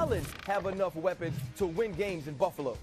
Allen have enough weapons to win games in Buffalo?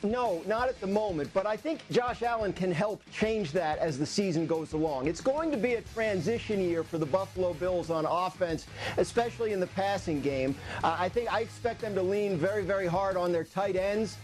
No, not at the moment, but I think Josh Allen can help change that as the season goes along. It's going to be a transition year for the Buffalo Bills on offense, especially in the passing game. I expect them to lean very, very hard on their tight ends.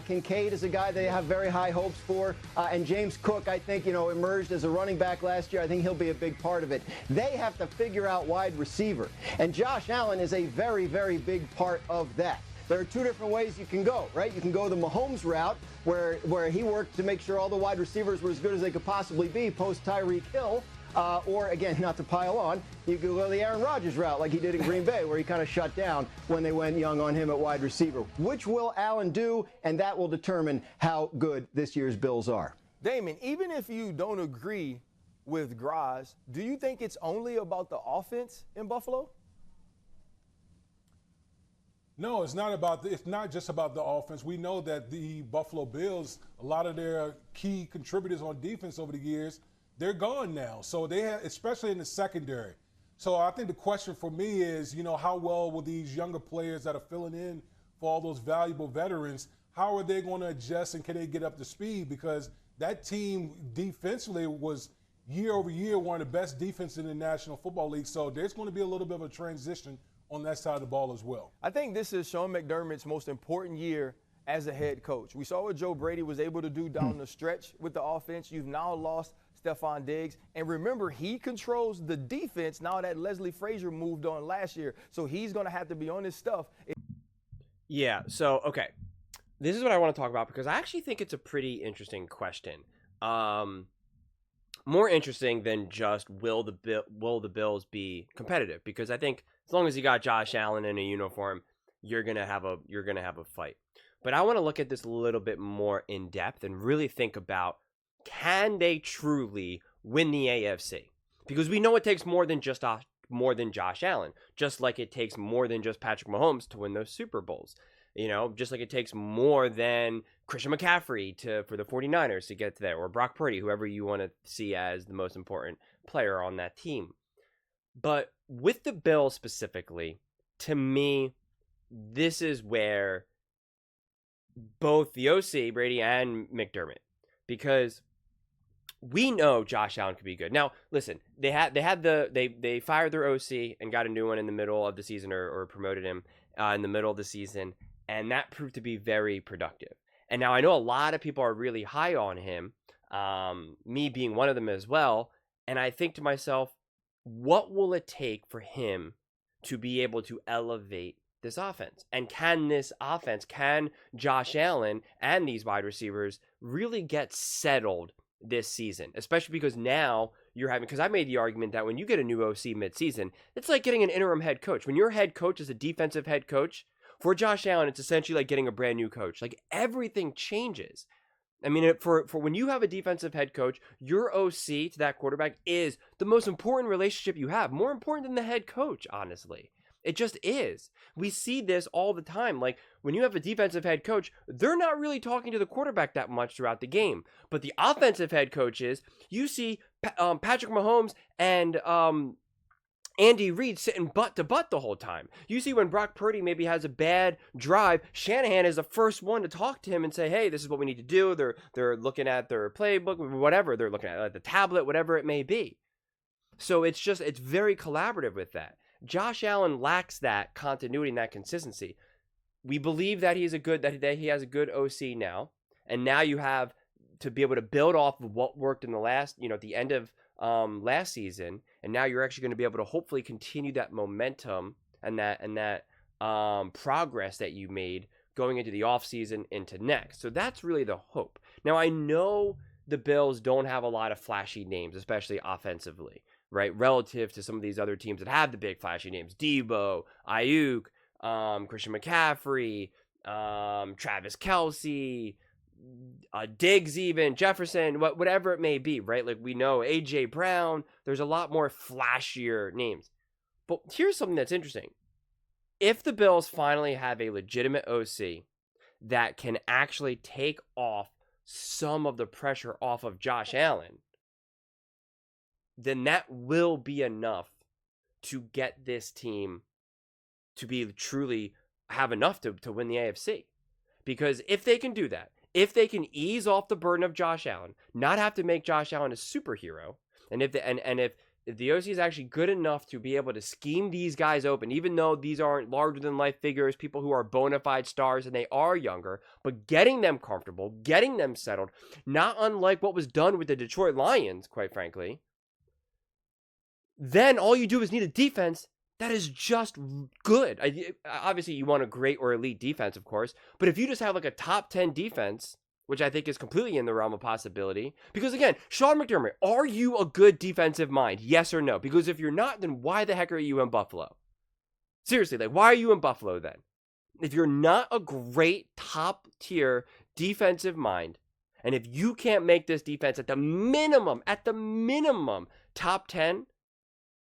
Kincaid is a guy they have very high hopes for, and James Cook, I think, emerged as a running back last year. I think he'll be a big part of it. They have to figure out wide receiver, and Josh Allen is a very, very big part of that. There are two different ways you can go, right? You can go the Mahomes route, where he worked to make sure all the wide receivers were as good as they could possibly be post Tyreek Hill. Or, again, not to pile on, you could go the Aaron Rodgers route like he did in Green Bay, where he kind of shut down when they went young on him at wide receiver. Which will Allen do? And that will determine how good this year's Bills are. Damon, even if you don't agree with Graz, do you think it's only about the offense in Buffalo? No, it's not just about the offense. We know that the Buffalo Bills, a lot of their key contributors on defense over the years, they're gone now. So they have, especially in the secondary. So I think the question for me is, how well will these younger players that are filling in for all those valuable veterans, how are they going to adjust and can they get up to speed? Because that team defensively was year over year one of the best defenses in the National Football League. So there's going to be a little bit of a transition on that side of the ball as well. I think this is Sean McDermott's most important year as a head coach. We saw what Joe Brady was able to do down the stretch with the offense. You've now lost Stephon Diggs. And remember, he controls the defense now that Leslie Frazier moved on last year. So he's going to have to be on his stuff. Yeah, so, okay. This is what I want to talk about because I actually think it's a pretty interesting question. More interesting than just will the Bills be competitive? Because I think as long as you got Josh Allen in a uniform, you're gonna have a fight. But I want to look at this a little bit more in depth and really think about, can they truly win the AFC? Because we know it takes more than Josh Allen, just like it takes more than just Patrick Mahomes to win those Super Bowls. Just like it takes more than Christian McCaffrey for the 49ers to get to there, or Brock Purdy, whoever you want to see as the most important player on that team. But with the Bills specifically, to me, this is where both the OC, Brady, and McDermott, because we know Josh Allen could be good. Now, listen, they fired their OC and got a new one in the middle of the season, or promoted him in the middle of the season, and that proved to be very productive. And now I know a lot of people are really high on him, me being one of them as well, and I think to myself, what will it take for him to be able to elevate this offense? And can Josh Allen and these wide receivers really get settled this season? Especially because now because I made the argument that when you get a new OC midseason, it's like getting an interim head coach. When your head coach is a defensive head coach, for Josh Allen, it's essentially like getting a brand new coach. Like, everything changes. I mean, for when you have a defensive head coach, your OC to that quarterback is the most important relationship you have. More important than the head coach, honestly. It just is. We see this all the time. Like, when you have a defensive head coach, they're not really talking to the quarterback that much throughout the game. But the offensive head coaches, you see Patrick Mahomes and Andy Reid sitting butt to butt the whole time. You see when Brock Purdy maybe has a bad drive, Shanahan is the first one to talk to him and say, hey, this is what we need to do. They're looking at their playbook, whatever. They're looking at the tablet, whatever it may be. So it's very collaborative with that. Josh Allen lacks that continuity and that consistency. We believe that he has a good OC now. And now you have to be able to build off of what worked in the last, at the end of last season, and now you're actually going to be able to hopefully continue that momentum and that progress that you made going into the offseason into next. So that's really the hope. Now, I know the Bills don't have a lot of flashy names, especially offensively, right? Relative to some of these other teams that have the big flashy names: Debo, Ayuk, Christian McCaffrey, Travis Kelce, Diggs, even Jefferson, whatever it may be, right? Like, we know AJ Brown. There's a lot more flashier names. But here's something that's interesting. If the Bills finally have a legitimate OC that can actually take off some of the pressure off of Josh Allen, then that will be enough to get this team to be truly have enough to win the AFC. Because if they can do that, if they can ease off the burden of Josh Allen, not have to make Josh Allen a superhero, and if the OC is actually good enough to be able to scheme these guys open, even though these aren't larger than life figures, people who are bona fide stars and they are younger, but getting them comfortable, getting them settled, not unlike what was done with the Detroit Lions, quite frankly, then all you do is need a defense that is just good. Obviously, you want a great or elite defense, of course, but if you just have like a top 10 defense, which I think is completely in the realm of possibility, because again, Sean McDermott, are you a good defensive mind? Yes or no? Because if you're not, then why the heck are you in Buffalo? Seriously, like, why are you in Buffalo then? If you're not a great top tier defensive mind, and if you can't make this defense at the minimum, top 10,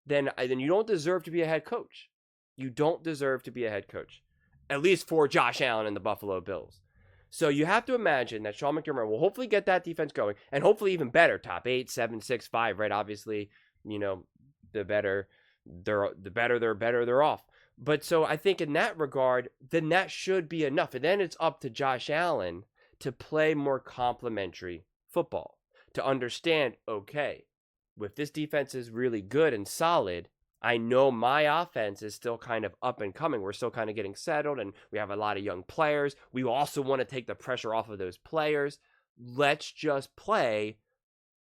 then you don't deserve to be a head coach. You don't deserve to be a head coach, at least for Josh Allen and the Buffalo Bills. So you have to imagine that Sean McDermott will hopefully get that defense going, and hopefully even better, top 8, 7, 6, 5, right? Obviously, the better they're off. But so I think in that regard, then that should be enough. And then it's up to Josh Allen to play more complementary football, to understand, okay, if this defense is really good and solid, I know my offense is still kind of up and coming. We're still kind of getting settled, and we have a lot of young players. We also want to take the pressure off of those players. Let's just play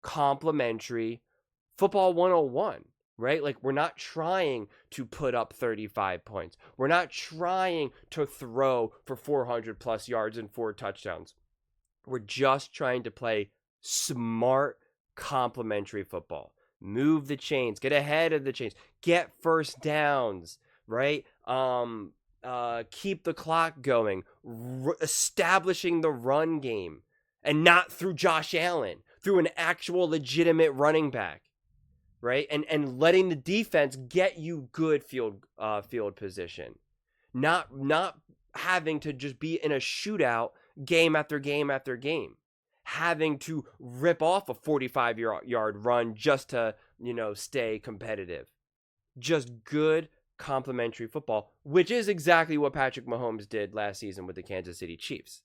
complementary football 101, right? Like, we're not trying to put up 35 points. We're not trying to throw for 400 plus yards and 4 touchdowns. We're just trying to play smart, complementary football. Move the chains, get ahead of the chains, get first downs, right? Keep the clock going, establishing the run game, and not through Josh Allen, through an actual legitimate running back, right? And letting the defense get you good field position, not having to just be in a shootout game after game after game, having to rip off a 45-yard run just to, stay competitive. Just good complementary football, which is exactly what Patrick Mahomes did last season with the Kansas City Chiefs.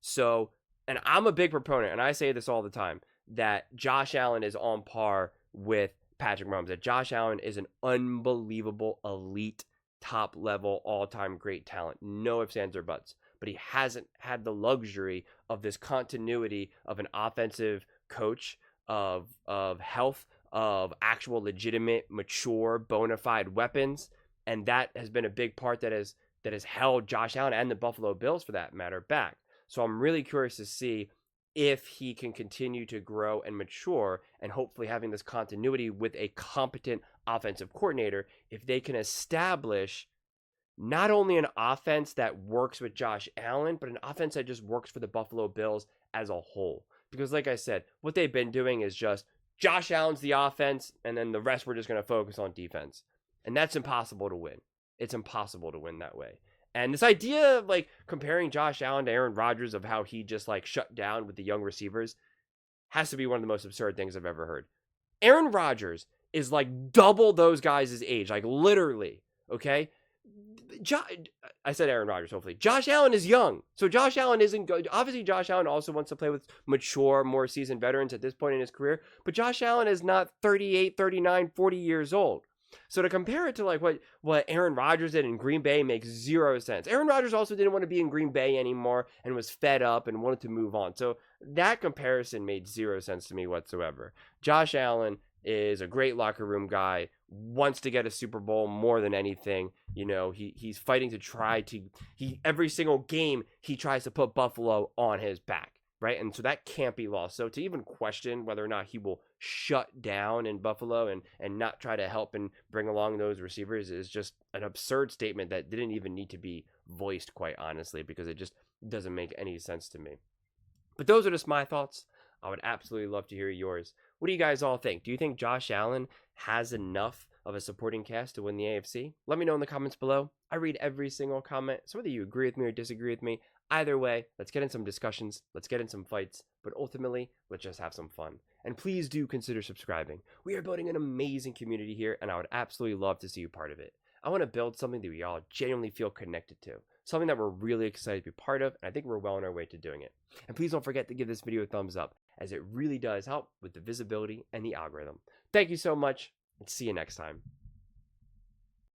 So, and I'm a big proponent, and I say this all the time, that Josh Allen is on par with Patrick Mahomes, that Josh Allen is an unbelievable, elite, top-level, all-time great talent. No ifs, ands, or buts. But he hasn't had the luxury of this continuity of an offensive coach, of health, of actual legitimate, mature, bona fide weapons. And that has been a big part that has held Josh Allen and the Buffalo Bills, for that matter, back. So I'm really curious to see if he can continue to grow and mature, and hopefully having this continuity with a competent offensive coordinator, if they can establish not only an offense that works with Josh Allen, but an offense that just works for the Buffalo Bills as a whole. Because like I said, what they've been doing is just Josh Allen's the offense, and then the rest we're just going to focus on defense. And that's impossible to win. It's impossible to win that way. And this idea of like comparing Josh Allen to Aaron Rodgers, of how he just like shut down with the young receivers, has to be one of the most absurd things I've ever heard. Aaron Rodgers is like double those guys' age, like literally, okay? I said Aaron Rodgers, hopefully. Josh Allen is young. So Josh Allen isn't good. Obviously, Josh Allen also wants to play with mature, more seasoned veterans at this point in his career. But Josh Allen is not 38, 39, 40 years old. So to compare it to like what Aaron Rodgers did in Green Bay makes zero sense. Aaron Rodgers also didn't want to be in Green Bay anymore and was fed up and wanted to move on. So that comparison made zero sense to me whatsoever. Josh Allen is a great locker room guy, wants to get a Super Bowl more than anything. He's fighting to every single game he tries to put Buffalo on his back, right? And so that can't be lost. So to even question whether or not he will shut down in Buffalo and not try to help and bring along those receivers is just an absurd statement that didn't even need to be voiced, quite honestly, because it just doesn't make any sense to me. But those are just my thoughts. I would absolutely love to hear yours. What do you guys all think? Do you think Josh Allen has enough of a supporting cast to win the AFC? Let me know in the comments below. I read every single comment, so whether you agree with me or disagree with me, either way, let's get in some discussions, let's get in some fights, but ultimately, let's just have some fun. And please do consider subscribing. We are building an amazing community here, and I would absolutely love to see you part of it. I want to build something that we all genuinely feel connected to, something that we're really excited to be part of, and I think we're well on our way to doing it. And please don't forget to give this video a thumbs up, as it really does help with the visibility and the algorithm. Thank you so much, and see you next time.